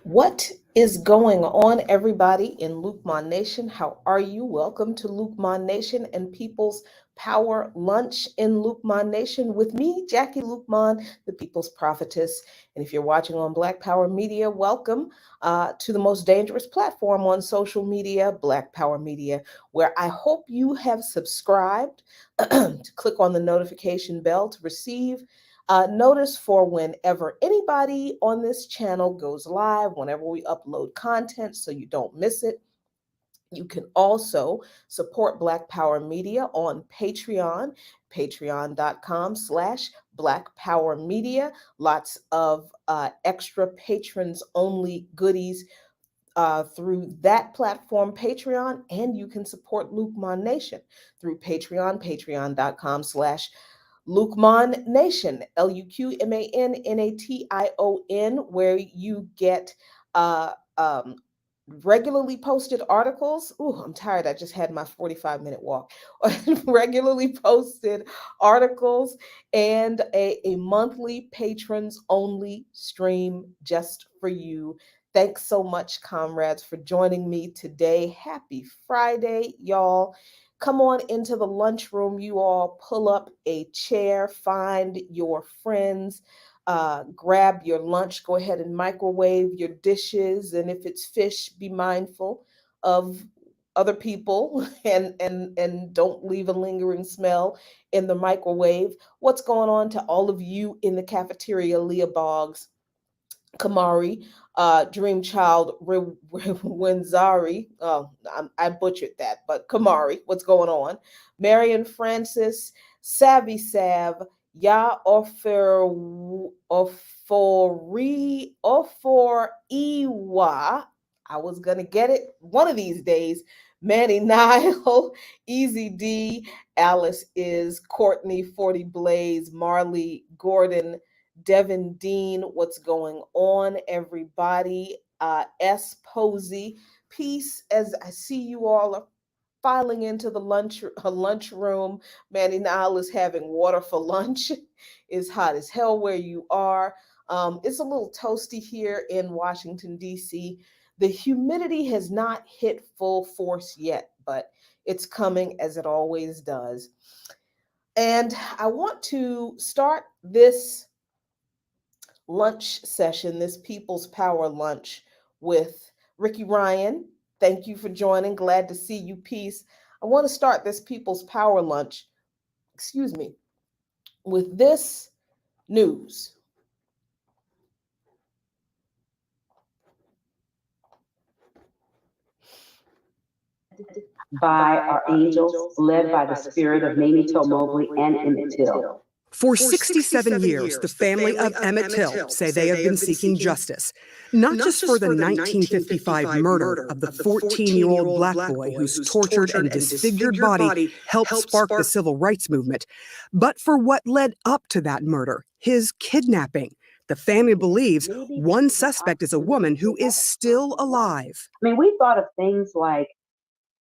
What is going on, everybody in Luqman Nation? How are you? Welcome to Luqman Nation and People's Power Lunch in Luqman Nation with me, Jacquie Luqman, the People's Prophetess. And if you're watching on Black Power Media, welcome to the most dangerous platform on social media, Black Power Media, where I hope you have subscribed to click on the notification bell to receive notice for whenever anybody on this channel goes live, whenever we upload content so you don't miss it. You can also support Black Power Media on Patreon, patreon.com/Black Power Media. Lots of extra patrons only goodies through that platform, Patreon, and you can support Luqman Nation through Patreon, patreon.com/Luqman Nation, LuqManNation, where you get regularly posted articles. Ooh, I'm tired. I just had my 45-minute walk. Regularly posted articles and a monthly patrons only stream just for you. Thanks so much, comrades, for joining me today. Happy Friday, y'all. Come on into the lunchroom. You all pull up a chair, find your friends, grab your lunch, go ahead and microwave your dishes. And if it's fish, be mindful of other people and don't leave a lingering smell in the microwave. What's going on to all of you in the cafeteria, Leah Boggs, Kamari, Dream Child, Wenzari. Oh, I butchered that, but Kamari, what's going on? Marion Francis, Savvy Sav, Ya Oforiwa. I was going to get it one of these days. Manny Nile, Easy D, Alice is, Courtney, 40 Blaze, Marley, Gordon, Devin Dean, what's going on, everybody? S. Posey, peace, as I see you all are filing into the lunchroom. Manny Nile is having water for lunch. It's hot as hell where you are. It's a little toasty here in Washington, D.C. The humidity has not hit full force yet, but it's coming as it always does. And I want to start this lunch session, this People's Power Lunch, with Ricky Ryan. Thank you for joining. Glad to see you, Peace. I want to start this People's Power Lunch, with this news. By our angels, led by the spirit of Emmett Till and Emmett Till. For 67 years, the family of Emmett Till say they have been seeking justice, not just for the 1955 murder of the 14-year-old black boy whose tortured and disfigured body helped spark the civil rights movement, but for what led up to that murder, his kidnapping. The family believes one suspect is a woman who is still alive. I mean, we thought of things like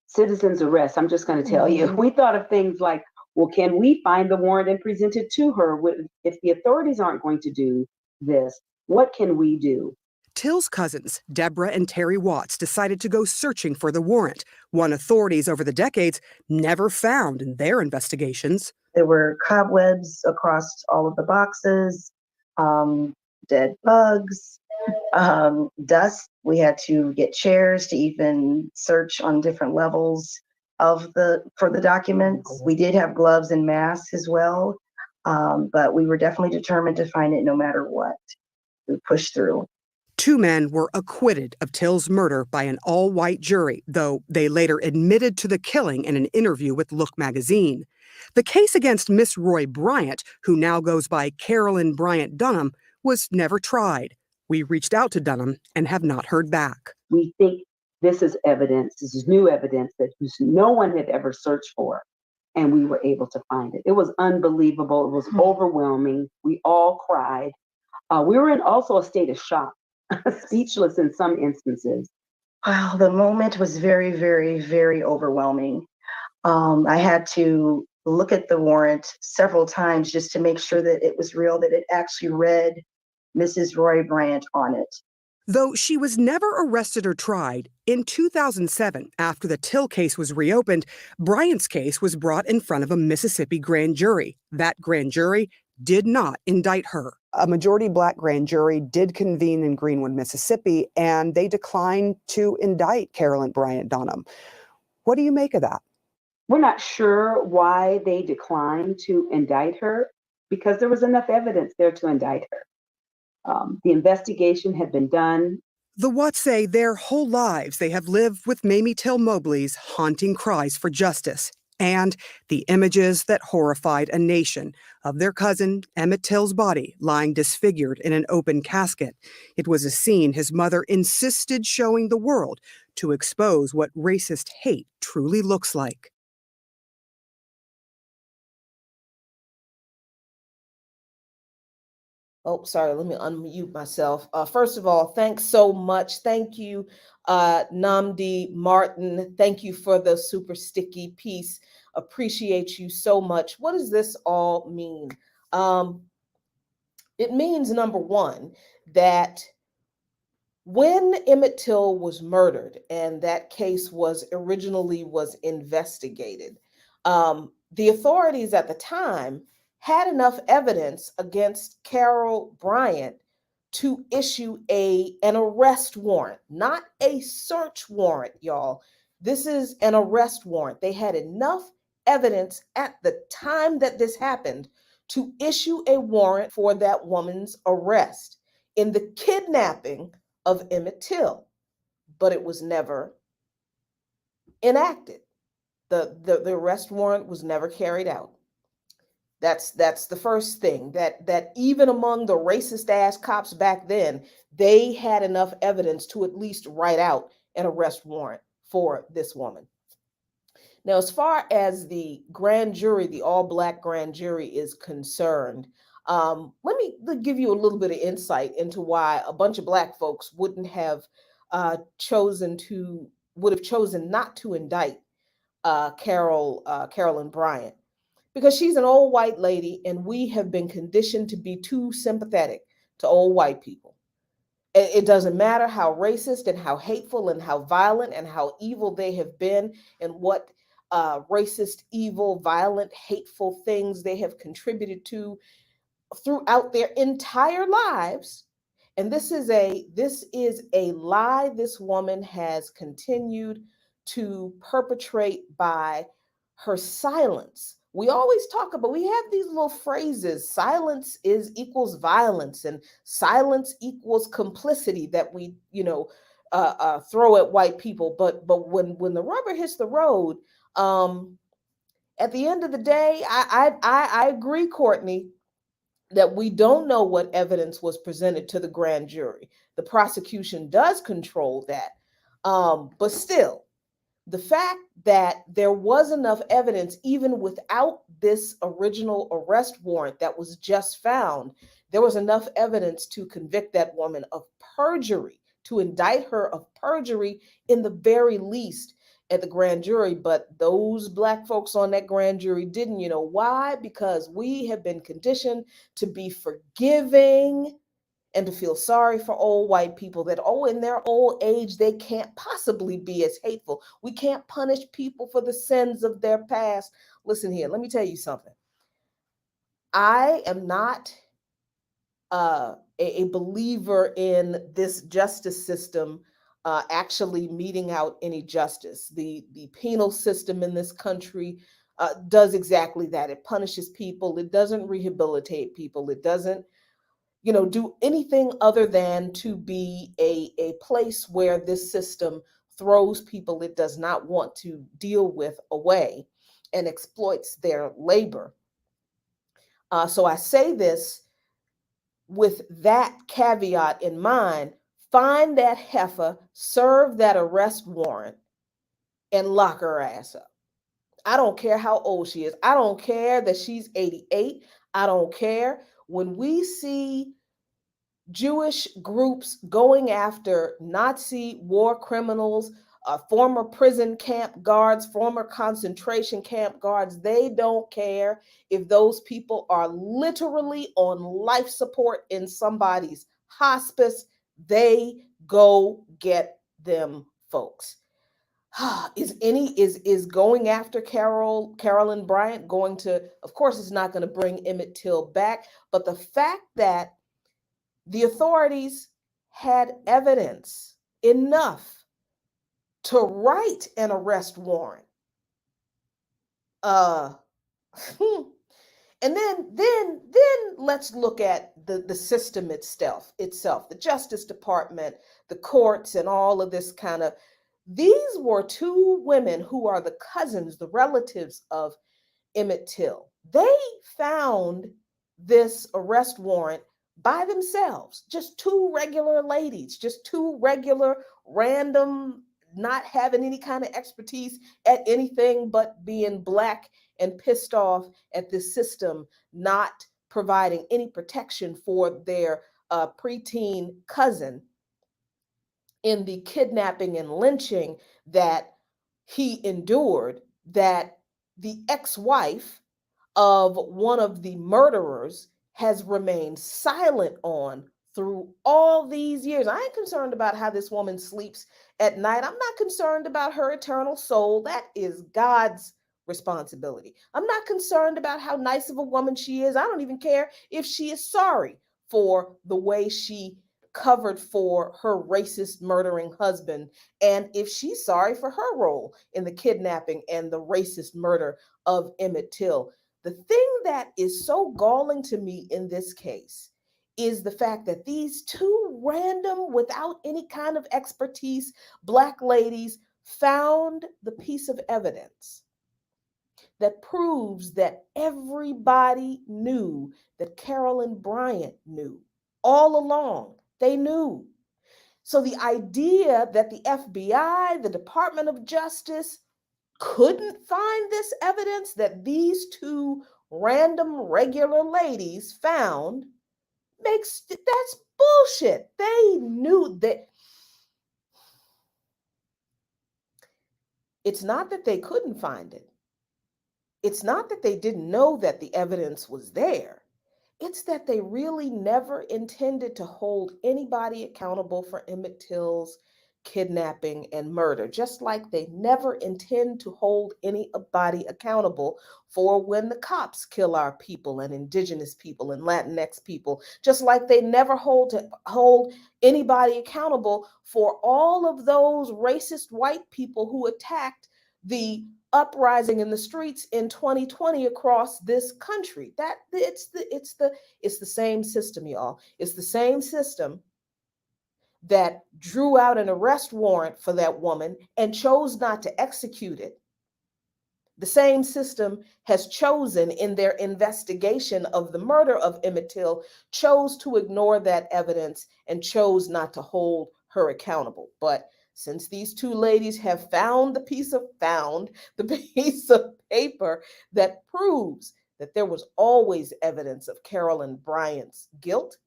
citizen's arrest. I'm just going to tell you. We thought of things like, well, can we find the warrant and present it to her? If the authorities aren't going to do this, what can we do? Till's cousins, Deborah and Terry Watts, decided to go searching for the warrant, one authorities over the decades never found in their investigations. There were cobwebs across all of the boxes, dead bugs, dust. We had to get chairs to even search on different levels for the documents. We did have gloves and masks as well, but we were definitely determined to find it no matter what. We pushed through. 2 men were acquitted of Till's murder by an all-white jury, though they later admitted to the killing in an interview with Look magazine. The case against Miss Roy Bryant, who now goes by Carolyn Bryant Dunham, was never tried. We reached out to Dunham and have not heard back. We think this is evidence, this is new evidence that no one had ever searched for, and we were able to find it. It was unbelievable. It was overwhelming. We all cried. We were in also a state of shock, speechless in some instances. Wow, the moment was very, very, very overwhelming. I had to look at the warrant several times just to make sure that it was real, that it actually read Mrs. Roy Bryant on it. Though she was never arrested or tried, in 2007, after the Till case was reopened, Bryant's case was brought in front of a Mississippi grand jury. That grand jury did not indict her. A majority Black grand jury did convene in Greenwood, Mississippi, and they declined to indict Carolyn Bryant Dunham. What do you make of that? We're not sure why they declined to indict her, because there was enough evidence there to indict her. The investigation had been done. The Watts say their whole lives they have lived with Mamie Till Mobley's haunting cries for justice and the images that horrified a nation of their cousin Emmett Till's body lying disfigured in an open casket. It was a scene his mother insisted showing the world to expose what racist hate truly looks like. Oh, sorry, let me unmute myself. First of all, thanks so much. Thank you, Namdi Martin. Thank you for the super sticky piece. Appreciate you so much. What does this all mean? It means, number one, that when Emmett Till was murdered and that case was originally investigated, the authorities at the time had enough evidence against Carol Bryant to issue an arrest warrant, not a search warrant, y'all. This is an arrest warrant. They had enough evidence at the time that this happened to issue a warrant for that woman's arrest in the kidnapping of Emmett Till, but it was never enacted. The arrest warrant was never carried out. That's the first thing, that even among the racist ass cops back then, they had enough evidence to at least write out an arrest warrant for this woman. Now, as far as the grand jury, the all-Black grand jury is concerned, let me give you a little bit of insight into why a bunch of Black folks would have chosen not to indict Carolyn Bryant, because she's an old white lady, and we have been conditioned to be too sympathetic to old white people. It doesn't matter how racist and how hateful and how violent and how evil they have been, and what racist, evil, violent, hateful things they have contributed to throughout their entire lives. And this is a lie this woman has continued to perpetrate by her silence. We always talk about, we have these little phrases: silence equals violence, and silence equals complicity, that we throw at white people. But when the rubber hits the road, at the end of the day, I agree, Courtney, that we don't know what evidence was presented to the grand jury. The prosecution does control that. But still, the fact that there was enough evidence, even without this original arrest warrant that was just found, there was enough evidence to convict that woman of perjury, to indict her of perjury in the very least at the grand jury. But those Black folks on that grand jury didn't. You know why? Because we have been conditioned to be forgiving and to feel sorry for old white people, that, in their old age, they can't possibly be as hateful. We can't punish people for the sins of their past. Listen here, let me tell you something. I am not a believer in this justice system actually meting out any justice. The penal system in this country does exactly that. It punishes people. It doesn't rehabilitate people. It doesn't do anything other than to be a place where this system throws people it does not want to deal with away and exploits their labor. So I say this with that caveat in mind, find that heifer, serve that arrest warrant, and lock her ass up. I don't care how old she is. I don't care that she's 88. I don't care. When we see Jewish groups going after Nazi war criminals, former prison camp guards, former concentration camp guards, they don't care if those people are literally on life support in somebody's hospice. They go get them folks. Is going after Carolyn Bryant going to, of course it's not going to bring Emmett Till back, but the fact that the authorities had evidence enough to write an arrest warrant. And then let's look at the system itself, the Justice Department, the courts, and all of this kind of. These were two women who are the cousins, the relatives of Emmett Till. They found this arrest warrant by themselves, just two regular ladies, just two regular, random, not having any kind of expertise at anything but being Black and pissed off at this system not providing any protection for their preteen cousin in the kidnapping and lynching that he endured, that the ex-wife of one of the murderers has remained silent on through all these years. I ain't concerned about how this woman sleeps at night. I'm not concerned about her eternal soul. That is God's responsibility. I'm not concerned about how nice of a woman she is. I don't even care if she is sorry for the way she covered for her racist murdering husband, and if she's sorry for her role in the kidnapping and the racist murder of Emmett Till. The thing that is so galling to me in this case is the fact that these two random, without any kind of expertise, Black ladies found the piece of evidence that proves that everybody knew, that Carolyn Bryant knew all along. They knew. So the idea that the FBI, the Department of Justice, couldn't find this evidence that these two random regular ladies found that's bullshit. They knew that. It's not that they couldn't find it. It's not that they didn't know that the evidence was there. It's that they really never intended to hold anybody accountable for Emmett Till's kidnapping and murder, just like they never intend to hold anybody accountable for when the cops kill our people and indigenous people and Latinx people, just like they never hold anybody accountable for all of those racist white people who attacked the uprising in the streets in 2020 across this country. That it's the same system, y'all. It's the same system that drew out an arrest warrant for that woman and chose not to execute it. The same system has chosen in their investigation of the murder of Emmett Till, chose to ignore that evidence and chose not to hold her accountable. But since these two ladies have found the piece of paper that proves that there was always evidence of Carolyn Bryant's guilt,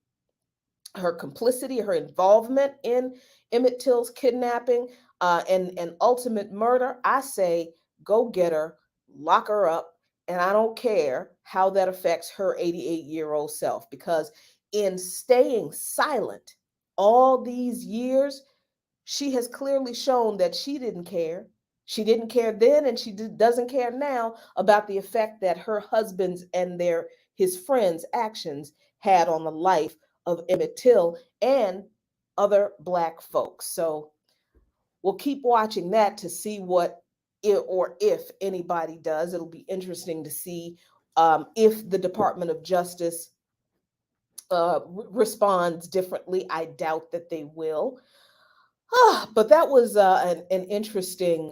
her complicity, her involvement in Emmett Till's kidnapping and ultimate murder, I say go get her, lock her up, and I don't care how that affects her 88-year-old self, because in staying silent all these years, she has clearly shown that she didn't care. She didn't care then, and she doesn't care now about the effect that her husband's and his friends' actions had on the life of Emmett Till and other Black folks. So we'll keep watching that to see if anybody does. It'll be interesting to see if the Department of Justice responds differently. I doubt that they will. But that was an interesting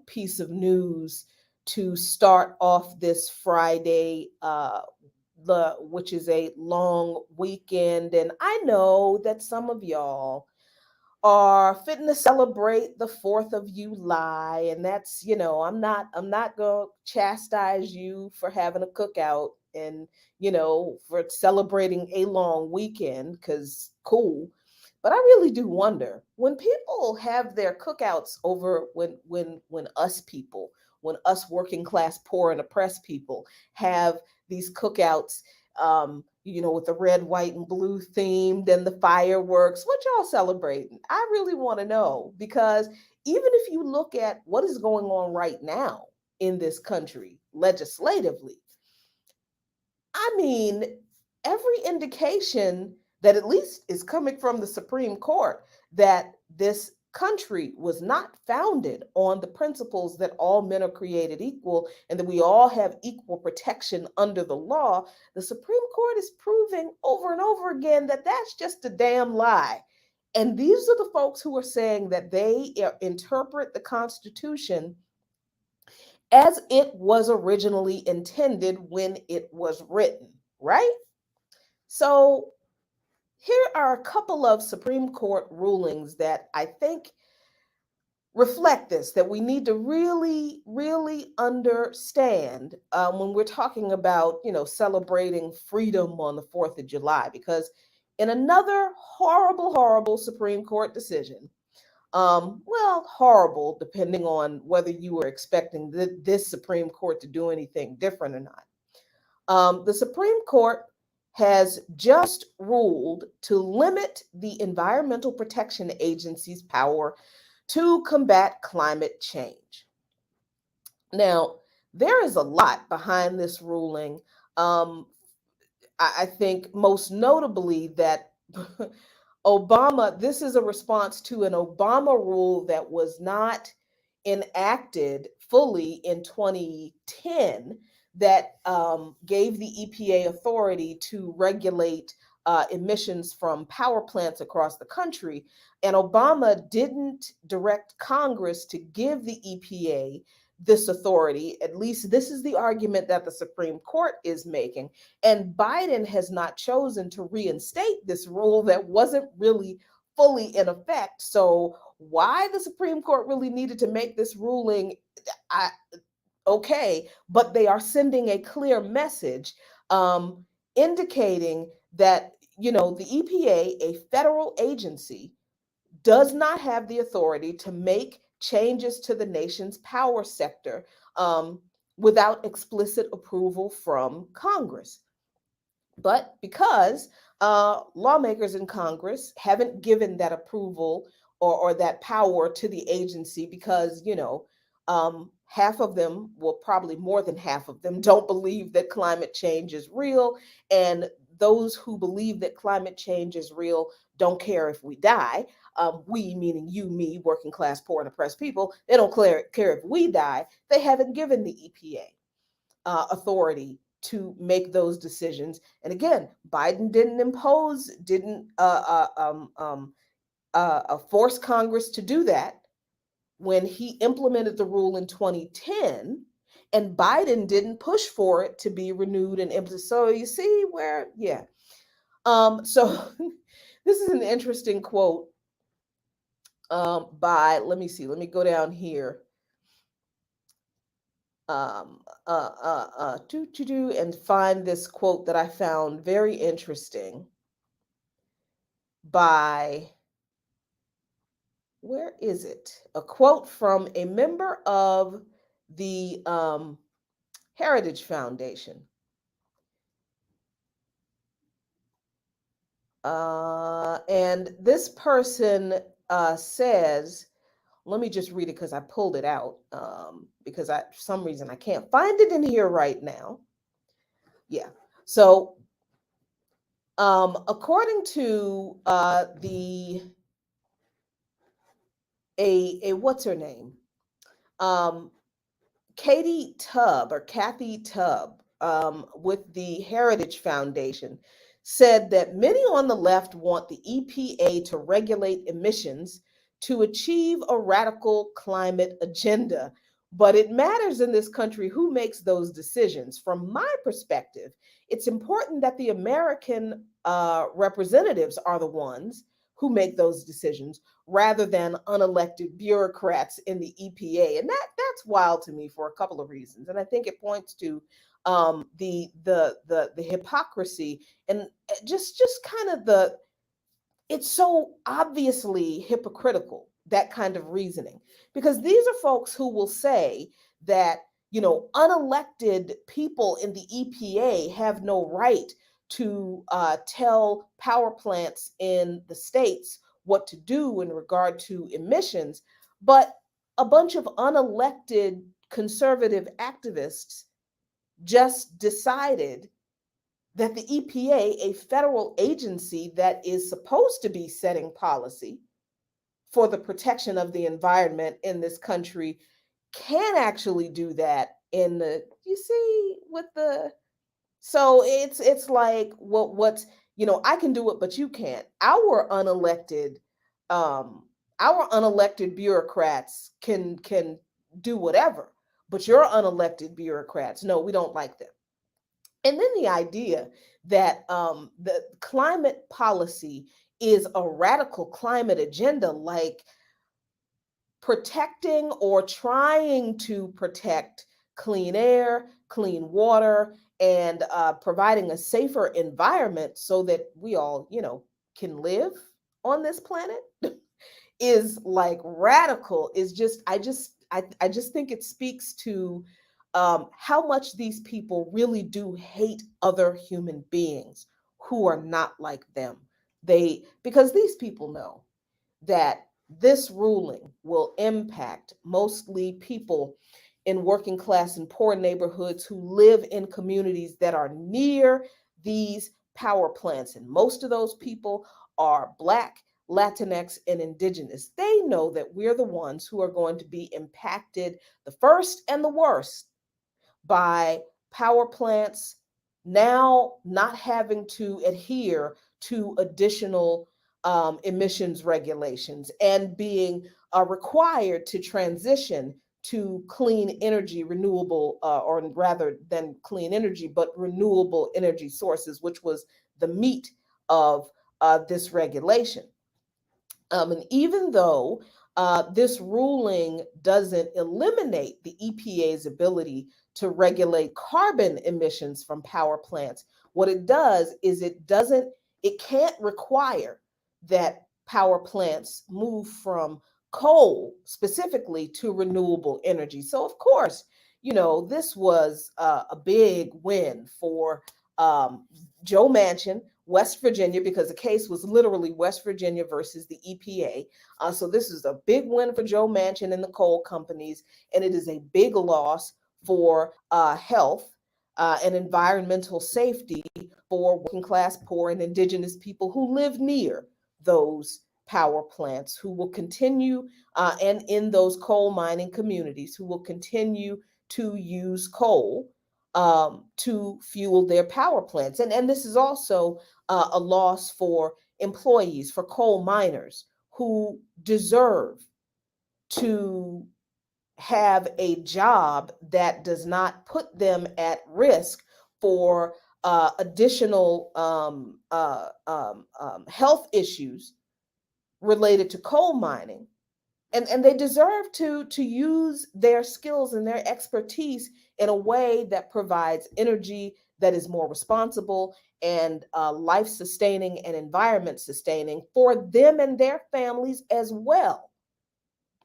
piece of news to start off this Friday which is a long weekend, and I know that some of y'all are fitting to celebrate the 4th of July, and that's, I'm not going to chastise you for having a cookout and, for celebrating a long weekend, cuz cool. But I really do wonder, when people have their cookouts over, when us people, when us working class poor and oppressed people have these cookouts, with the red, white, and blue themed and the fireworks. What y'all celebrating? I really want to know, because even if you look at what is going on right now in this country legislatively, I mean, every indication that at least is coming from the Supreme Court that this country was not founded on the principles that all men are created equal and that we all have equal protection under the law. The Supreme Court is proving over and over again that that's just a damn lie. And these are the folks who are saying that they interpret the Constitution as it was originally intended when it was written, right? So here are a couple of Supreme Court rulings that I think reflect this, that we need to really, really understand when we're talking about, celebrating freedom on the 4th of July. Because in another horrible, horrible Supreme Court decision, well, horrible, depending on whether you were expecting this Supreme Court to do anything different or not. The Supreme Court has just ruled to limit the Environmental Protection Agency's power to combat climate change. Now, there is a lot behind this ruling. I think most notably that this is a response to an Obama rule that was not enacted fully in 2010 that gave the EPA authority to regulate emissions from power plants across the country. And Obama didn't direct Congress to give the EPA this authority. At least this is the argument that the Supreme Court is making. And Biden has not chosen to reinstate this rule that wasn't really fully in effect. So why the Supreme Court really needed to make this ruling, okay, but they are sending a clear message indicating that, the EPA, a federal agency, does not have the authority to make changes to the nation's power sector without explicit approval from Congress. But because lawmakers in Congress haven't given that approval or that power to the agency, because, half of them, well, probably more than half of them, don't believe that climate change is real. And those who believe that climate change is real don't care if we die. We, meaning you, me, working class, poor, and oppressed people, they don't care if we die. They haven't given the EPA authority to make those decisions. And again, Biden didn't force Congress to do that when he implemented the rule in 2010, and Biden didn't push for it to be renewed and implemented. So you see where, yeah. So this is an interesting quote by, let me go down here. And find this quote that I found very interesting by, where is it? A quote from a member of the Heritage Foundation. And this person says, let me just read it because I pulled it out because for some reason I can't find it in here right now. Yeah. So according to what's her name? Kathy Tubb with the Heritage Foundation said that many on the left want the EPA to regulate emissions to achieve a radical climate agenda, But it matters in this country who makes those decisions. From my perspective, it's important that the American representatives are the ones who make those decisions rather than unelected bureaucrats in the EPA. And that's wild to me for a couple of reasons. And I think it points to the hypocrisy and just kind of it's so obviously hypocritical, that kind of reasoning, because these are folks who will say that, unelected people in the EPA have no right to tell power plants in the states what to do in regard to emissions. But a bunch of unelected conservative activists just decided that the EPA, a federal agency that is supposed to be setting policy for the protection of the environment in this country, can actually do that in the, you see, with the, so it's like what's, I can do it but you can't. Um our unelected bureaucrats can do whatever, but your unelected bureaucrats, no, we don't like them. And then the idea that the climate policy is a radical climate agenda, like protecting or trying to protect clean air, clean water, and providing a safer environment so that we all, can live on this planet is like radical. Is just I just think it speaks to how much these people really do hate other human beings who are not like them. Because these people know that this ruling will impact mostly people in working class and poor neighborhoods who live in communities that are near these power plants. And most of those people are Black, Latinx, and Indigenous. They know that we're the ones who are going to be impacted the first and the worst by power plants now not having to adhere to additional emissions regulations and being required to transition to clean energy, renewable, or rather than clean energy, but renewable energy sources, which was the meat of this regulation. And even though this ruling doesn't eliminate the EPA's ability to regulate carbon emissions from power plants, what it does is it can't require that power plants move from coal specifically to renewable energy. So, of course, this was a big win for Joe Manchin, West Virginia, because the case was literally West Virginia versus the EPA. So this is a big win for Joe Manchin and the coal companies, and it is a big loss for health and environmental safety for working class, poor, and indigenous people who live near those power plants, who will continue, and in those coal mining communities, who will continue to use coal to fuel their power plants. And this is also a loss for employees, for coal miners who deserve to have a job that does not put them at risk for additional health issues related to coal mining. And they deserve to use their skills and their expertise in a way that provides energy that is more responsible and life sustaining and environment sustaining for them and their families as well,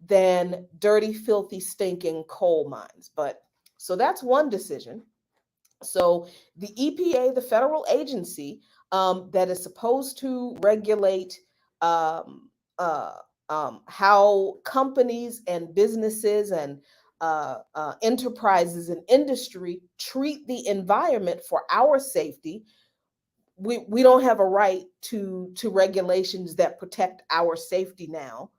than dirty, filthy, stinking coal mines. But so that's one decision. So the EPA, the federal agency that is supposed to regulate um, uh, how companies and businesses and enterprises and industry treat the environment for our safety, we don't have a right to regulations that protect our safety now,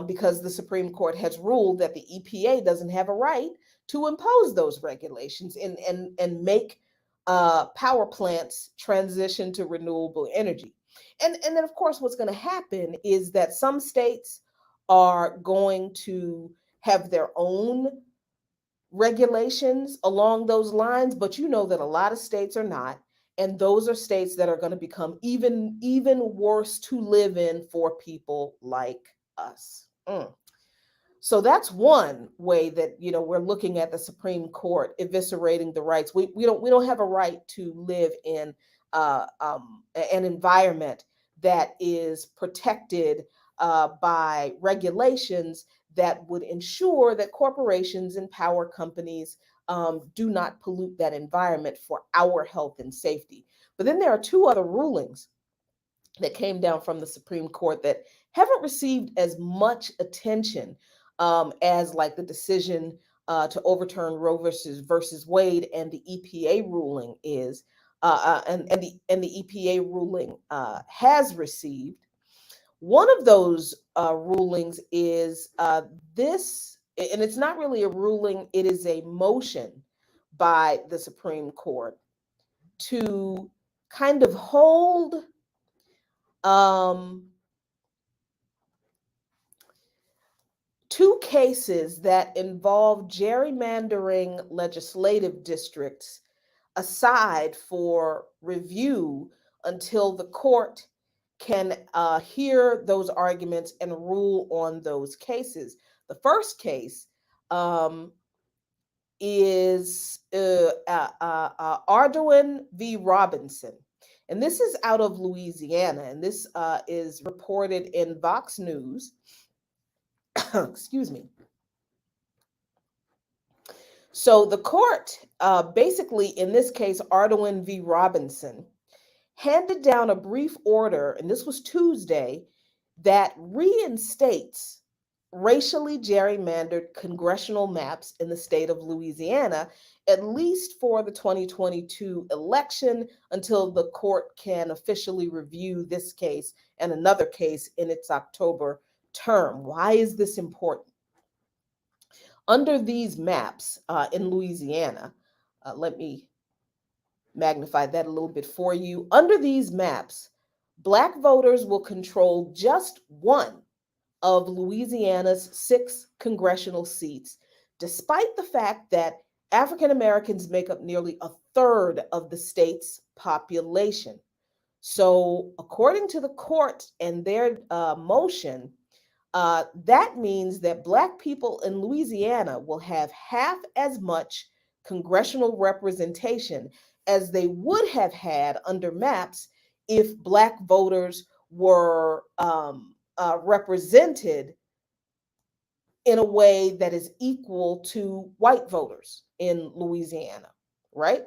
because the Supreme Court has ruled that the EPA doesn't have a right to impose those regulations and make power plants transition to renewable energy. And then, of course, what's going to happen is that some states are going to have their own regulations along those lines, but you know that a lot of states are not. And those are states that are going to become even worse to live in for people like us. So that's one way that we're looking at the Supreme Court eviscerating the rights. We don't have a right to live in an environment that is protected by regulations that would ensure that corporations and power companies do not pollute that environment for our health and safety. But then there are two other rulings that came down from the Supreme Court that haven't received as much attention as like the decision to overturn Roe versus Wade and the EPA ruling is, and the EPA ruling has received. One of those rulings is this, and it's not really a ruling; it is a motion by the Supreme Court to kind of hold um, two cases that involve gerrymandering legislative districts aside for review until the court can hear those arguments and rule on those cases. The first case um, is Ardoin v. Robinson. And this is out of Louisiana, and this is reported in Vox News. Excuse me. So the court, basically in this case, Ardoin v. Robinson, handed down a brief order, and this was Tuesday, that reinstates racially gerrymandered congressional maps in the state of Louisiana, at least for the 2022 election, until the court can officially review this case and another case in its October term. Why is this important? Under these maps in Louisiana, let me magnify that a little bit for you. Under these maps, Black voters will control just one of Louisiana's 6 congressional seats, despite the fact that African Americans make up nearly a third of the state's population. So, according to the court and their motion, that means that Black people in Louisiana will have half as much congressional representation as they would have had under maps if Black voters were represented in a way that is equal to white voters in Louisiana, right?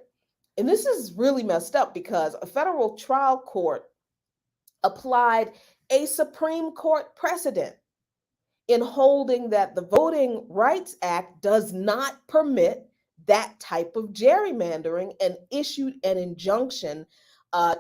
And this is really messed up because a federal trial court applied a Supreme Court precedent in holding that the Voting Rights Act does not permit that type of gerrymandering, and issued an injunction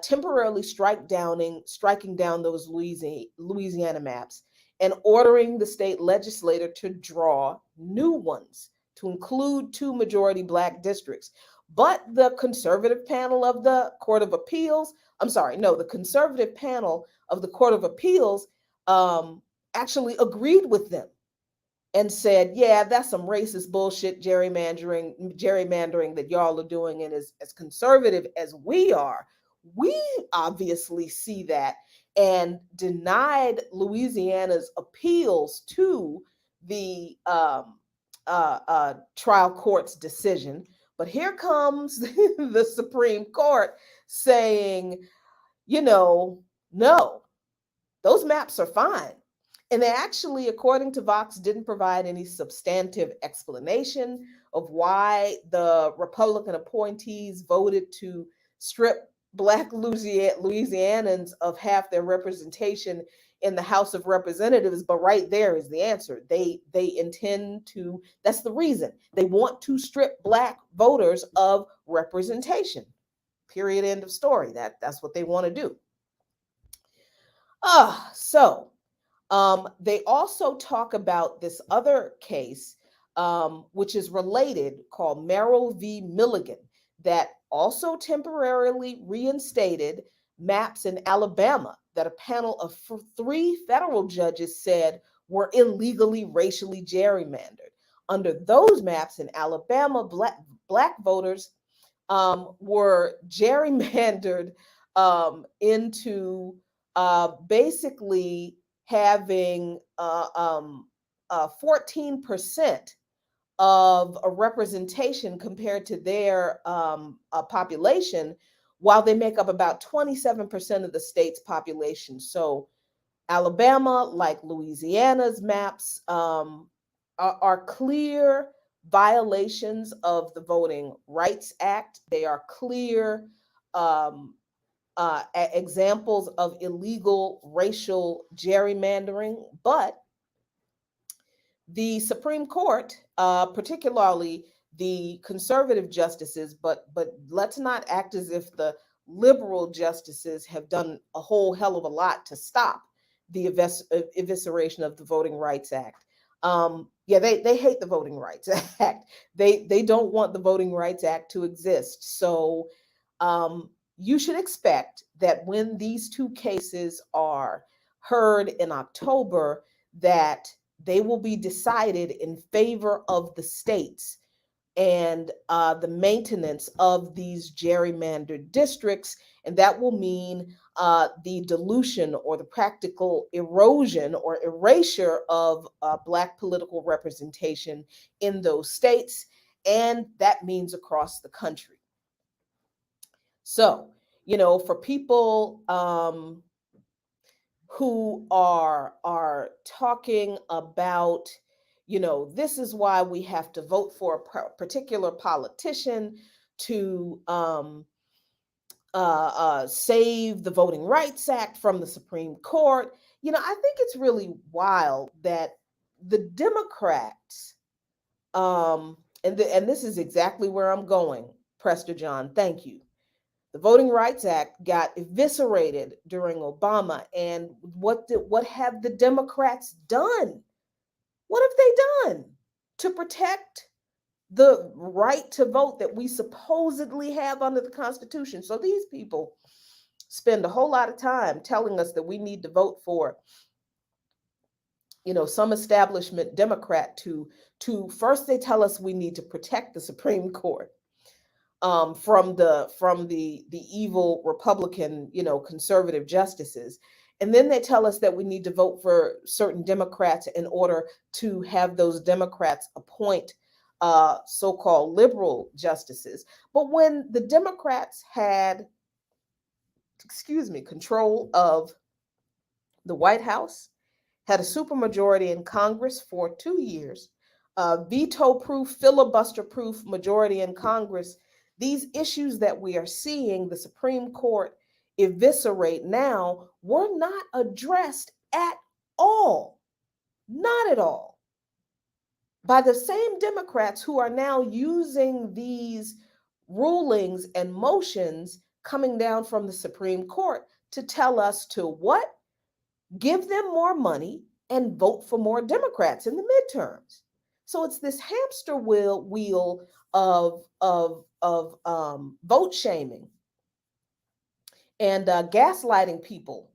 temporarily striking down those Louisiana maps and ordering the state legislature to draw new ones to include 2 majority Black districts. But the conservative panel of the Court of Appeals, the conservative panel of the Court of Appeals actually agreed with them and said, yeah, that's some racist bullshit gerrymandering that y'all are doing. And as conservative as we are, we obviously see that, and denied Louisiana's appeals to the trial court's decision. But here comes the Supreme Court saying, no, those maps are fine. And they actually, according to Vox, didn't provide any substantive explanation of why the Republican appointees voted to strip Black Louisianans of half their representation in the House of Representatives. But right there is the answer. They intend to, that's the reason. They want to strip Black voters of representation. Period, end of story. That's what they want to do. They also talk about this other case, which is related, called Merrill v. Milligan, that also temporarily reinstated maps in Alabama that a panel of 3 federal judges said were illegally racially gerrymandered. under those maps in Alabama, black voters were gerrymandered into basically having 14% of a representation compared to their population, while they make up about 27% of the state's population. So Alabama, like Louisiana's maps, are clear violations of the Voting Rights Act. They are clear examples of illegal racial gerrymandering, but the Supreme Court, particularly the conservative justices, but let's not act as if the liberal justices have done a whole hell of a lot to stop the evisceration of the Voting Rights Act. Yeah, they hate the Voting Rights Act. They don't want the Voting Rights Act to exist. So you should expect that when these two cases are heard in October, that they will be decided in favor of the states and the maintenance of these gerrymandered districts. And that will mean the dilution or the practical erosion or erasure of Black political representation in those states. And that means across the country. So, for people who are talking about, this is why we have to vote for a particular politician to save the Voting Rights Act from the Supreme Court. I think it's really wild that the Democrats, and this is exactly where I'm going, Prester John, thank you. The Voting Rights Act got eviscerated during Obama. And what have the Democrats done? What have they done to protect the right to vote that we supposedly have under the Constitution? So these people spend a whole lot of time telling us that we need to vote for, some establishment Democrat to first they tell us we need to protect the Supreme Court from the evil Republican, conservative justices. And then they tell us that we need to vote for certain Democrats in order to have those Democrats appoint so-called liberal justices. But when the Democrats had, control of the White House, had a supermajority in Congress for 2 years, veto-proof, filibuster-proof majority in Congress, these issues that we are seeing the Supreme Court eviscerate now were not addressed at all. Not at all. By the same Democrats who are now using these rulings and motions coming down from the Supreme Court to tell us to what? Give them more money and vote for more Democrats in the midterms. So it's this hamster wheel of vote shaming and gaslighting people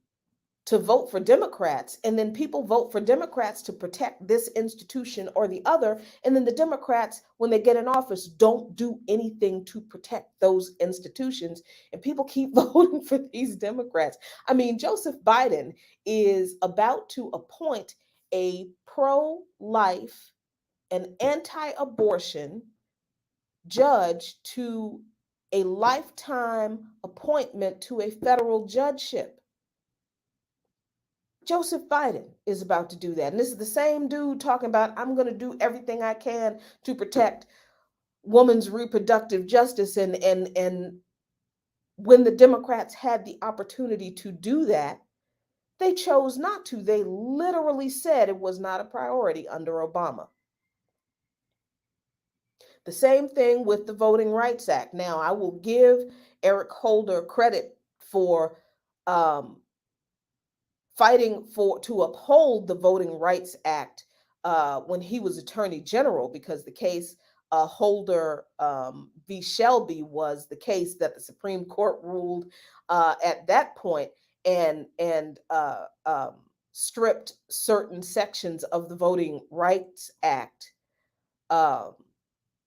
to vote for Democrats, and then people vote for Democrats to protect this institution or the other, and then the Democrats, when they get in office, don't do anything to protect those institutions, and people keep voting for these Democrats. I mean, Joseph Biden is about to appoint a pro-life and anti-abortion judge to a lifetime appointment to a federal judgeship. Joseph Biden is about to do that. And this is the same dude talking about, I'm going to do everything I can to protect women's reproductive justice. And when the Democrats had the opportunity to do that, they chose not to. They literally said it was not a priority under Obama. The same thing with the Voting Rights Act. Now, I will give Eric Holder credit for fighting to uphold the Voting Rights Act when he was Attorney General, because the case Holder v. Shelby was the case that the Supreme Court ruled at that point and stripped certain sections of the Voting Rights Act um,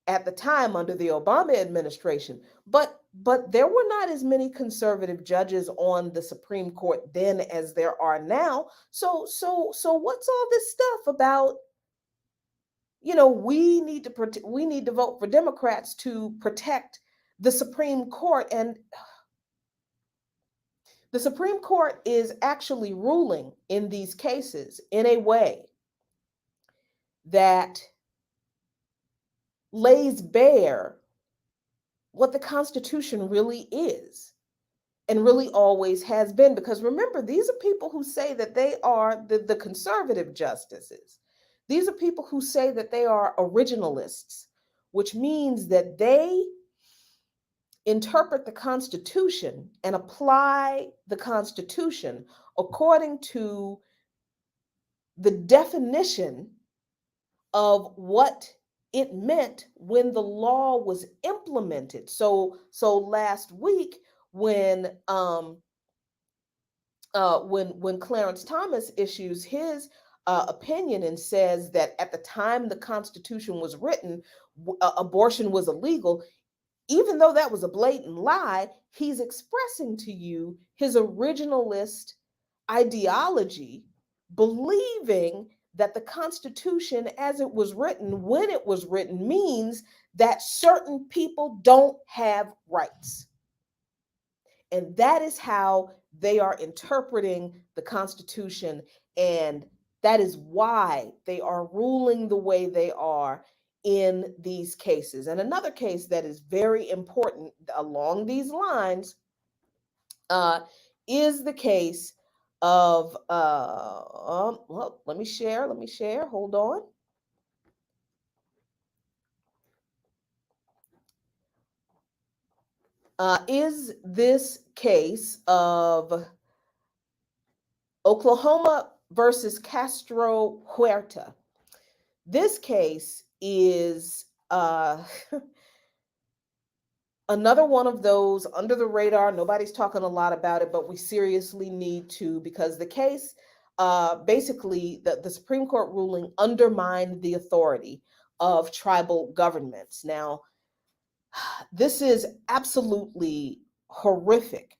at the time under the Obama administration. But there were not as many conservative judges on the Supreme Court then as there are now. So what's all this stuff about? We need to vote for Democrats to protect the Supreme Court, and the Supreme Court is actually ruling in these cases in a way that lays bare what the Constitution really is and really always has been. Because remember, these are people who say that they are the conservative justices. These are people who say that they are originalists, which means that they interpret the Constitution and apply the Constitution according to the definition of what it meant when the law was implemented. So last week when Clarence Thomas issues his opinion and says that at the time the Constitution was written, abortion was illegal, even though that was a blatant lie, he's expressing to you his originalist ideology, believing that the Constitution, as it was written, when it was written, means that certain people don't have rights. And that is how they are interpreting the Constitution. And that is why they are ruling the way they are in these cases. And another case that is very important along these lines is the case of, well, let me share, hold on. Is this case of Oklahoma versus Castro Huerta. This case is another one of those under the radar. Nobody's talking a lot about it, but we seriously need to, because the case, basically, the Supreme Court ruling undermined the authority of tribal governments. Now, this is absolutely horrific.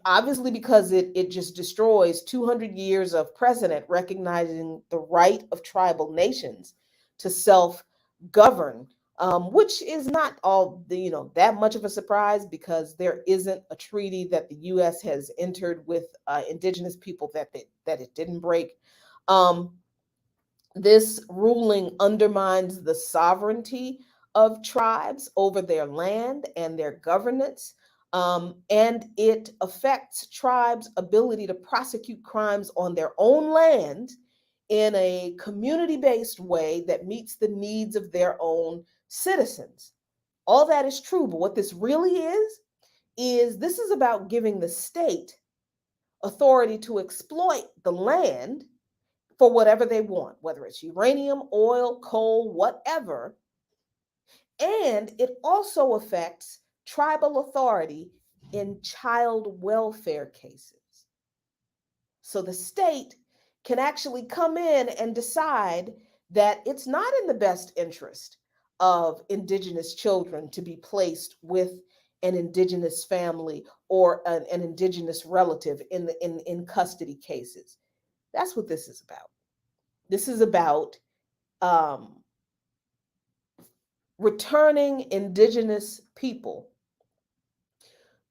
Obviously, because it just destroys 200 years of precedent recognizing the right of tribal nations to self-govern, which is not all that much of a surprise, because there isn't a treaty that the U.S. has entered with indigenous people that it didn't break. This ruling undermines the sovereignty of tribes over their land and their governance. And it affects tribes' ability to prosecute crimes on their own land in a community-based way that meets the needs of their own citizens. All that is true, but what this really is this is about giving the state authority to exploit the land for whatever they want, whether it's uranium, oil, coal, whatever. And it also affects tribal authority in child welfare cases. So the state can actually come in and decide that it's not in the best interest of indigenous children to be placed with an indigenous family or an indigenous relative in custody cases. That's what this is about. This is about returning indigenous people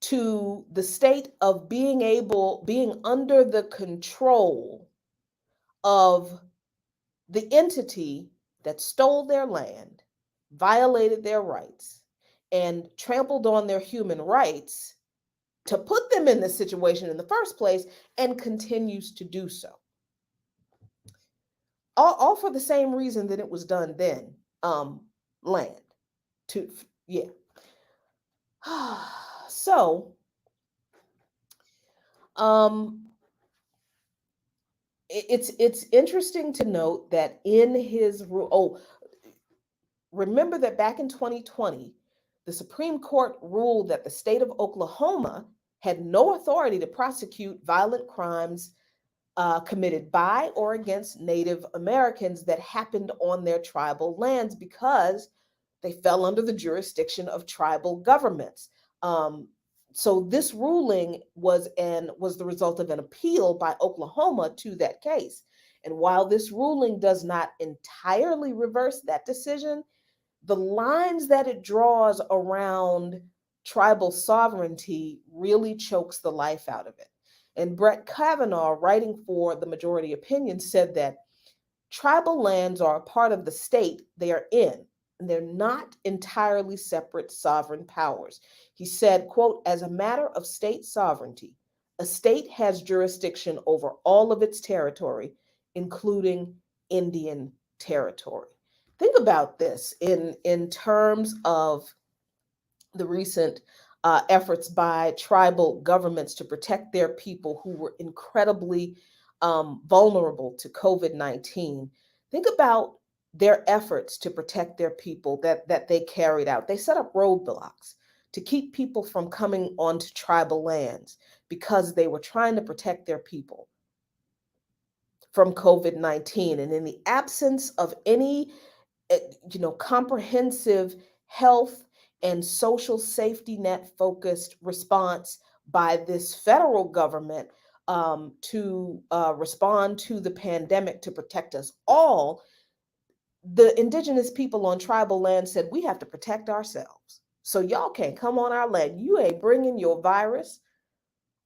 to the state of being under the control of the entity that stole their land, violated their rights, and trampled on their human rights to put them in this situation in the first place, and continues to do so. All for the same reason that it was done then, land. So, it's interesting to note that in his rule, remember that back in 2020, the Supreme Court ruled that the state of Oklahoma had no authority to prosecute violent crimes committed by or against Native Americans that happened on their tribal lands because they fell under the jurisdiction of tribal governments. Um, so this ruling was the result of an appeal by Oklahoma to that case. And while this ruling does not entirely reverse that decision, the lines that it draws around tribal sovereignty really chokes the life out of it. And Brett Kavanaugh, writing for the majority opinion, said that tribal lands are a part of the state they are in, and they're not entirely separate sovereign powers. He said, quote, as a matter of state sovereignty, a state has jurisdiction over all of its territory, including Indian territory. Think about this in terms of the recent efforts by tribal governments to protect their people who were incredibly vulnerable to COVID-19. Think about their efforts to protect their people that they carried out. They set up roadblocks to keep people from coming onto tribal lands because they were trying to protect their people from COVID-19. And in the absence of any comprehensive health and social safety net focused response by this federal government to respond to the pandemic to protect us all, the indigenous people on tribal land said, we have to protect ourselves. So y'all can't come on our land. You ain't bringing your virus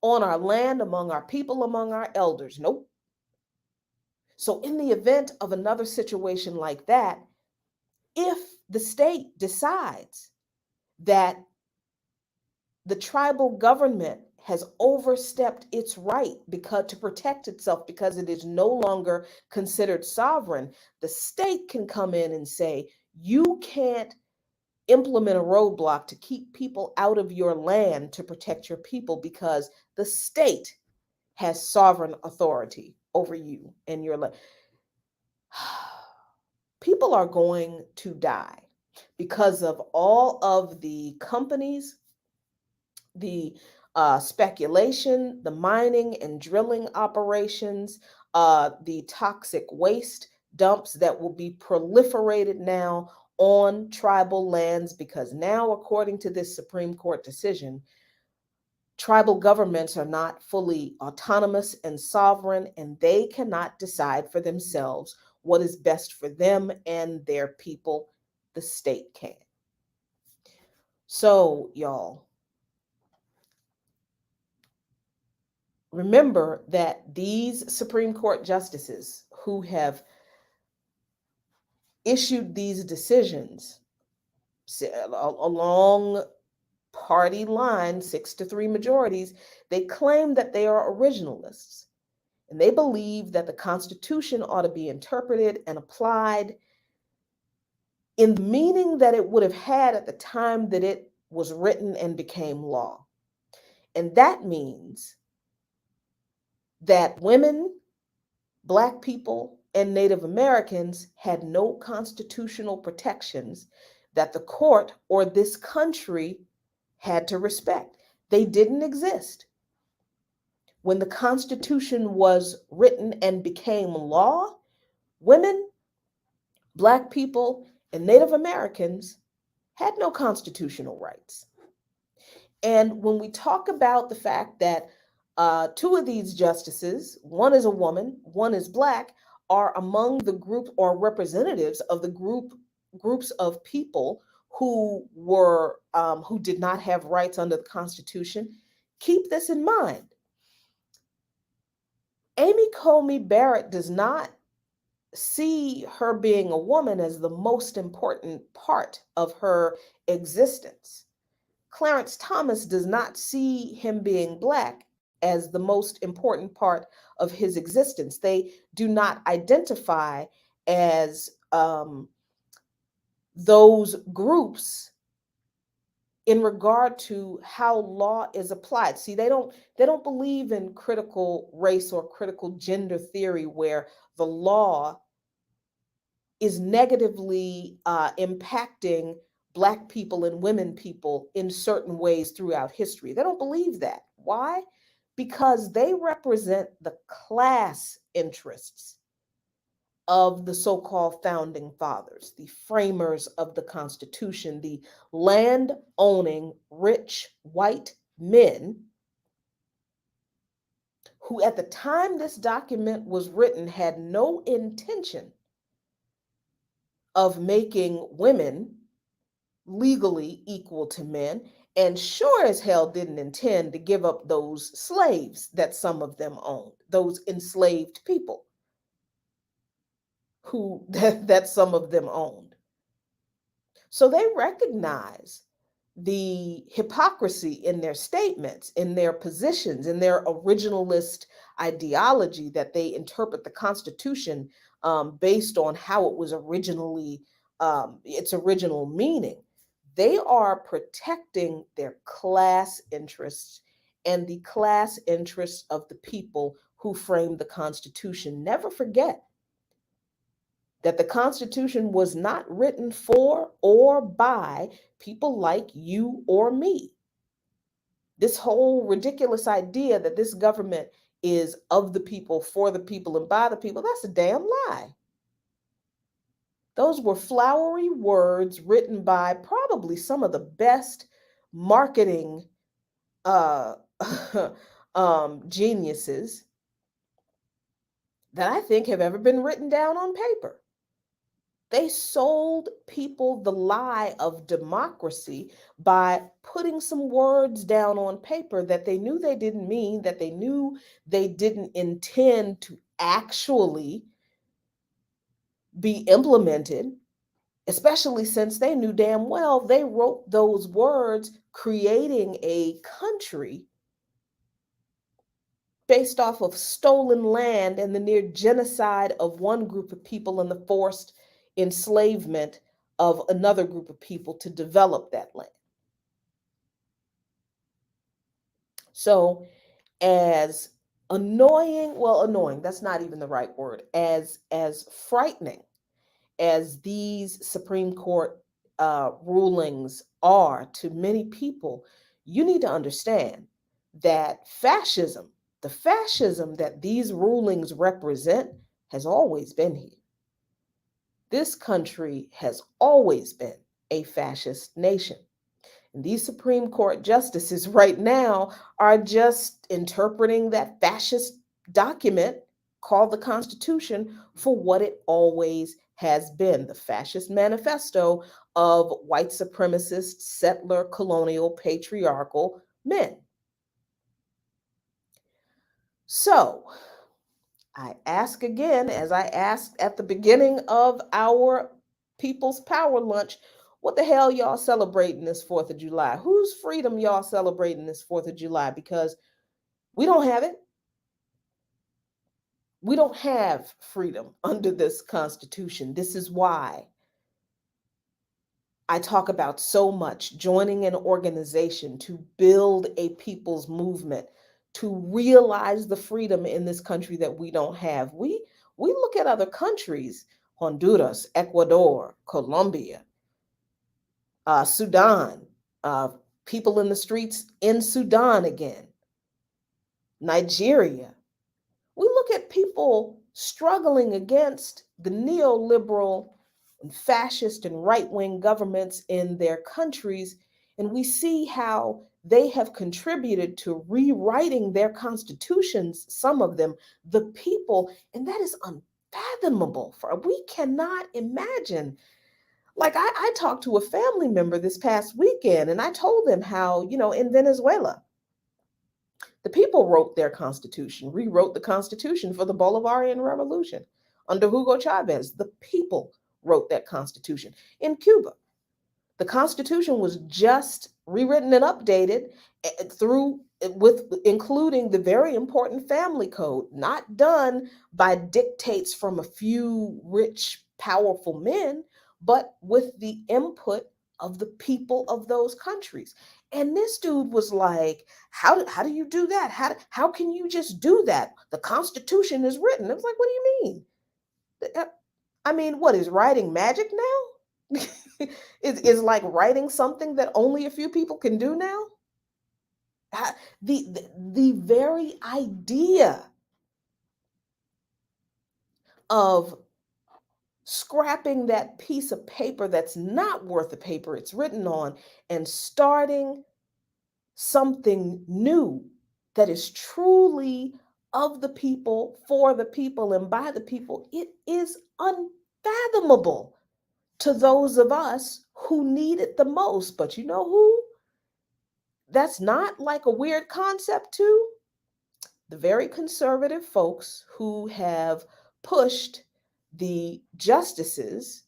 on our land, among our people, among our elders. Nope. So in the event of another situation like that, if the state decides that the tribal government has overstepped its right because to protect itself because it is no longer considered sovereign, the state can come in and say, you can't implement a roadblock to keep people out of your land to protect your people because the state has sovereign authority over you and your land. People are going to die because of all of the companies, the speculation, the mining and drilling operations, the toxic waste dumps that will be proliferated now on tribal lands, because now, according to this Supreme Court decision, tribal governments are not fully autonomous and sovereign, and they cannot decide for themselves what is best for them and their people. The state can. So, y'all, remember that these Supreme Court justices who have issued these decisions along party lines, 6-3 majorities, they claim that they are originalists. And they believe that the Constitution ought to be interpreted and applied in the meaning that it would have had at the time that it was written and became law. And that means that women, Black people, and Native Americans had no constitutional protections that the court or this country had to respect. They didn't exist. When the Constitution was written and became law, women, Black people, and Native Americans had no constitutional rights. And when we talk about the fact that two of these justices, one is a woman, one is Black, are among the group or representatives of the groups of people who did not have rights under the Constitution, keep this in mind. Amy Coney Barrett does not see her being a woman as the most important part of her existence. Clarence Thomas does not see him being Black as the most important part of his existence. They do not identify as those groups in regard to how law is applied. See, they don't believe in critical race or critical gender theory where the law is negatively impacting Black people and women people in certain ways throughout history. They don't believe that. Why? because they represent the class interests of the so-called founding fathers, the framers of the Constitution, the land-owning rich white men who at the time this document was written had no intention of making women legally equal to men, and sure as hell didn't intend to give up those slaves that some of them owned, those enslaved people who that some of them owned. So they recognize the hypocrisy in their statements, in their positions, in their originalist ideology that they interpret the Constitution based on how it was originally, its original meaning. They are protecting their class interests and the class interests of the people who framed the Constitution. Never forget that the Constitution was not written for or by people like you or me. This whole ridiculous idea that this government is of the people, for the people, and by the people, that's a damn lie. Those were flowery words written by probably some of the best marketing geniuses that I think have ever been written down on paper. They sold people the lie of democracy by putting some words down on paper that they knew they didn't mean, that they knew they didn't intend to actually be implemented, especially since they knew damn well they wrote those words creating a country based off of stolen land and the near genocide of one group of people and the forced enslavement of another group of people to develop that land. So, as annoying, that's not even the right word, as frightening as these Supreme Court rulings are to many people, you need to understand that the fascism that these rulings represent, has always been here. This country has always been a fascist nation. And these Supreme Court justices right now are just interpreting that fascist document called the Constitution for what it always has been, the fascist manifesto of white supremacist, settler, colonial, patriarchal men. So, I ask again, as I asked at the beginning of our People's Power Lunch, what the hell y'all celebrating this 4th of July? Whose freedom y'all celebrating this 4th of July? Because we don't have it. We don't have freedom under this Constitution. This is why I talk about so much joining an organization to build a people's movement, to realize the freedom in this country that we don't have. We look at other countries, Honduras, Ecuador, Colombia, Sudan, people in the streets in Sudan again, Nigeria. We look at people struggling against the neoliberal and fascist and right-wing governments in their countries, and we see how they have contributed to rewriting their constitutions, some of them, the people, and that is unfathomable. We cannot imagine. Like I talked to a family member this past weekend, and I told them how, in Venezuela, the people wrote their constitution, rewrote the constitution for the Bolivarian Revolution under Hugo Chavez. The people wrote that constitution. In Cuba, the constitution was just rewritten and updated with including the very important family code, not done by dictates from a few rich, powerful men, but with the input of the people of those countries. And this dude was like, how do you do that? How can you just do that? The Constitution is written. I was like, what do you mean? I mean, what is writing magic now? is like writing something that only a few people can do now? The very idea of scrapping that piece of paper that's not worth the paper it's written on and starting something new that is truly of the people, for the people, and by the people, it is unfathomable to those of us who need it the most. But you know who? That's not like a weird concept to? The very conservative folks who have pushed the justices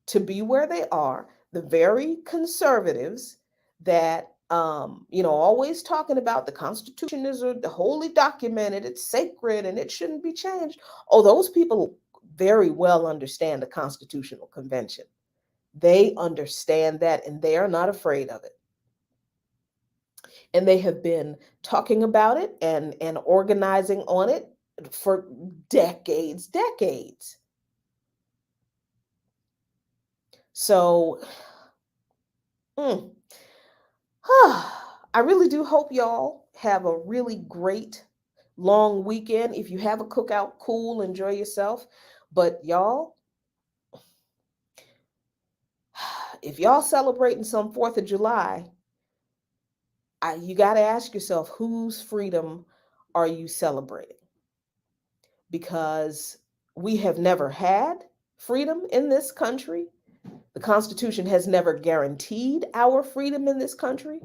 to be where they are, the very conservatives that always talking about the Constitution is the holy document and it's sacred and it shouldn't be changed. Oh, those people very well understand the Constitutional Convention. They understand that and they are not afraid of it. And they have been talking about it and organizing on it for decades. So, I really do hope y'all have a really great long weekend. If you have a cookout, cool, enjoy yourself. But y'all, if y'all celebrating some 4th of July, you got to ask yourself, whose freedom are you celebrating? Because we have never had freedom in this country. The Constitution has never guaranteed our freedom in this country.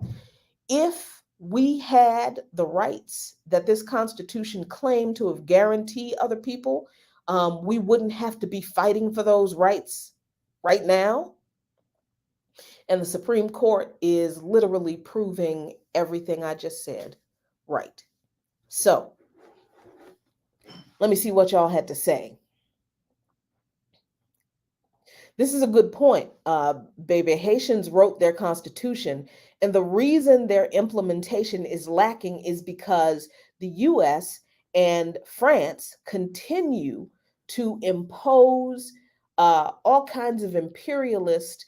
If we had the rights that this Constitution claimed to have guaranteed other people, we wouldn't have to be fighting for those rights right now. And the Supreme Court is literally proving everything I just said right. So let me see what y'all had to say. This is a good point. Baby, Haitians wrote their Constitution, and the reason their implementation is lacking is because the US and France continue to impose all kinds of imperialist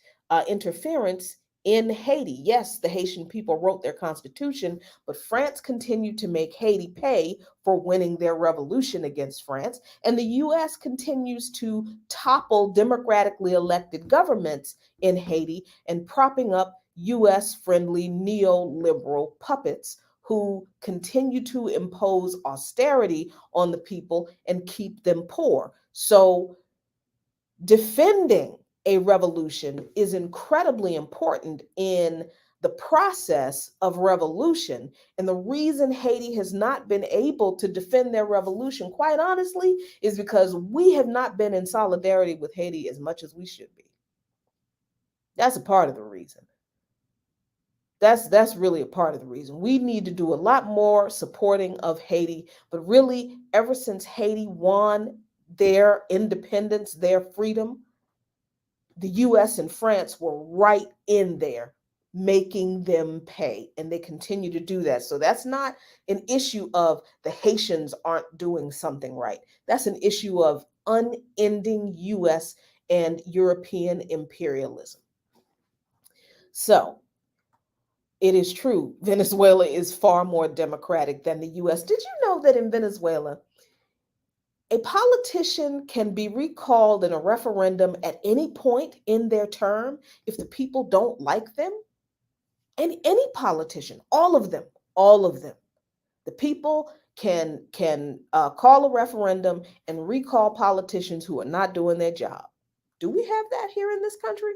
interference in Haiti. Yes, the Haitian people wrote their Constitution, but France continued to make Haiti pay for winning their revolution against France. And the US continues to topple democratically elected governments in Haiti and propping up US friendly neoliberal puppets who continue to impose austerity on the people and keep them poor. So defending a revolution is incredibly important in the process of revolution. And the reason Haiti has not been able to defend their revolution, quite honestly, is because we have not been in solidarity with Haiti as much as we should be. That's a part of the reason. That's really a part of the reason. We need to do a lot more supporting of Haiti, but really, ever since Haiti won their independence, their freedom, the US and France were right in there making them pay, and they continue to do that. So that's not an issue of the Haitians aren't doing something right. That's an issue of unending US and European imperialism. So it is true, Venezuela is far more democratic than the US. Did you know that in Venezuela, a politician can be recalled in a referendum at any point in their term if the people don't like them? And any politician, all of them, all of them. The people can call a referendum and recall politicians who are not doing their job. Do we have that here in this country?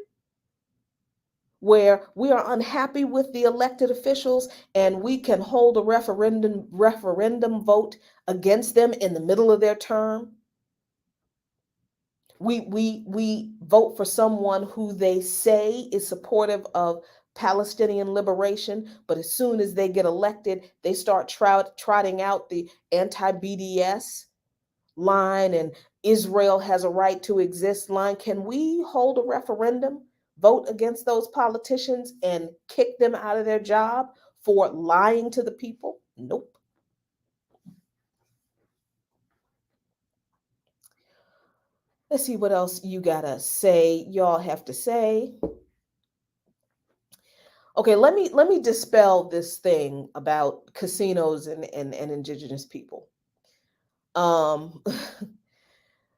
Where we are unhappy with the elected officials and we can hold a referendum vote against them in the middle of their term? We vote for someone who they say is supportive of Palestinian liberation, but as soon as they get elected, they start trotting out the anti-BDS line and Israel has a right to exist line. Can we hold a referendum, vote against those politicians, and kick them out of their job for lying to the people? Nope. Let's see what else you gotta say. Y'all have to say. Okay, let me dispel this thing about casinos and indigenous people. Um,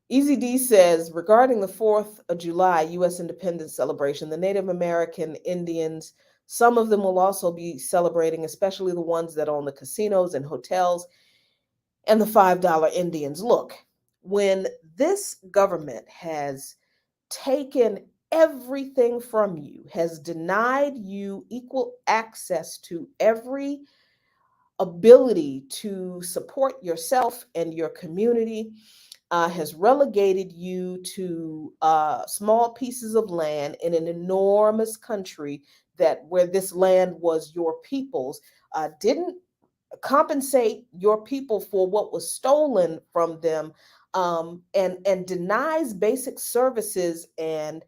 Easy D says regarding the 4th of July U.S. Independence celebration, the Native American Indians, some of them will also be celebrating, especially the ones that own the casinos and hotels and the $5 Indians. Look, when this government has taken everything from you, has denied you equal access to every ability to support yourself and your community, has relegated you to small pieces of land in an enormous country that where this land was your people's, didn't compensate your people for what was stolen from them, and denies basic services and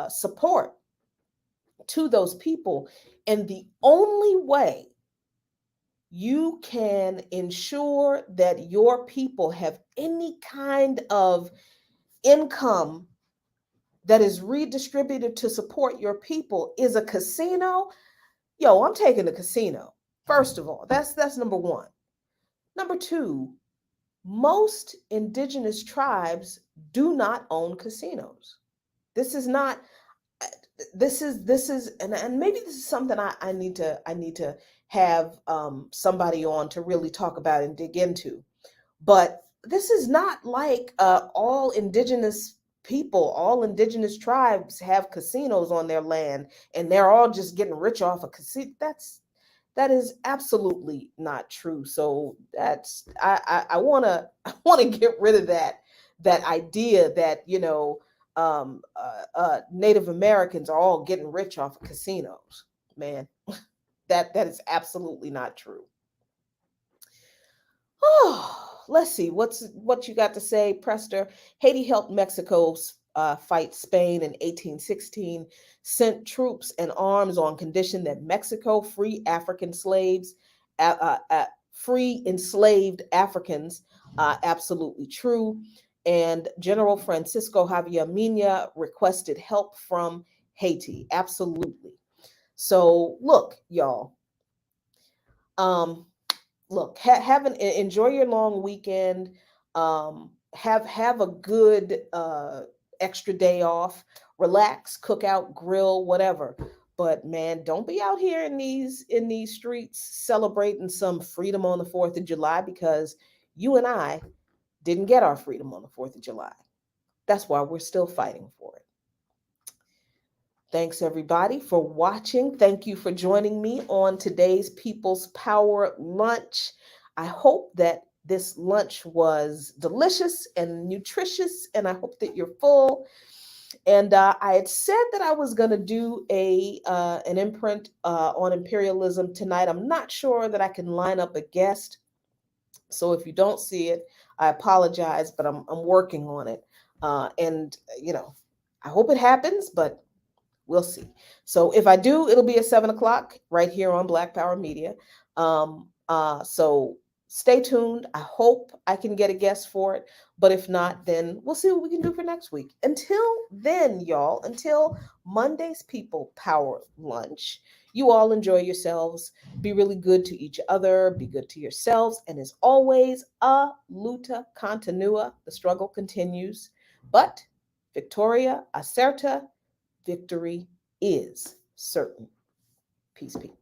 support to those people. And the only way you can ensure that your people have any kind of income that is redistributed to support your people is a casino. Yo, I'm taking the casino. First of all, that's number one. Number two, most indigenous tribes do not own casinos. This is not this is and maybe this is something I need to have somebody on to really talk about and dig into. But this is not like all indigenous people, all indigenous tribes have casinos on their land and they're all just getting rich off a casino. That is absolutely not true. So that's I want to I want to get rid of that idea that Native Americans are all getting rich off of casinos. Man, that is absolutely not true. Oh, let's see what you got to say, Prester. Haiti helped Mexico fight Spain in 1816, sent troops and arms on condition that Mexico free African slaves, free enslaved Africans. Absolutely true. And General Francisco Javier Mina requested help from Haiti. Absolutely. So look, y'all. Um, Look, enjoy your long weekend. Have a good extra day off. Relax, cook out, grill, whatever. But man, don't be out here in these streets celebrating some freedom on the 4th of July, because you and I didn't get our freedom on the 4th of July. That's why we're still fighting for it. Thanks, everybody, for watching. Thank you for joining me on today's People's Power Lunch. I hope that this lunch was delicious and nutritious, and I hope that you're full. And I had said that I was going to do an imprint on imperialism tonight. I'm not sure that I can line up a guest. So if you don't see it, I apologize, but I'm working on it. And, I hope it happens, but we'll see. So if I do, it'll be at 7 o'clock right here on Black Power Media. So stay tuned. I hope I can get a guest for it. But if not, then we'll see what we can do for next week. Until then, y'all, until Monday's People Power Lunch, you all enjoy yourselves. Be really good to each other. Be good to yourselves. And as always, a luta continua. The struggle continues. But Victoria Acerta, victory is certain. Peace, people.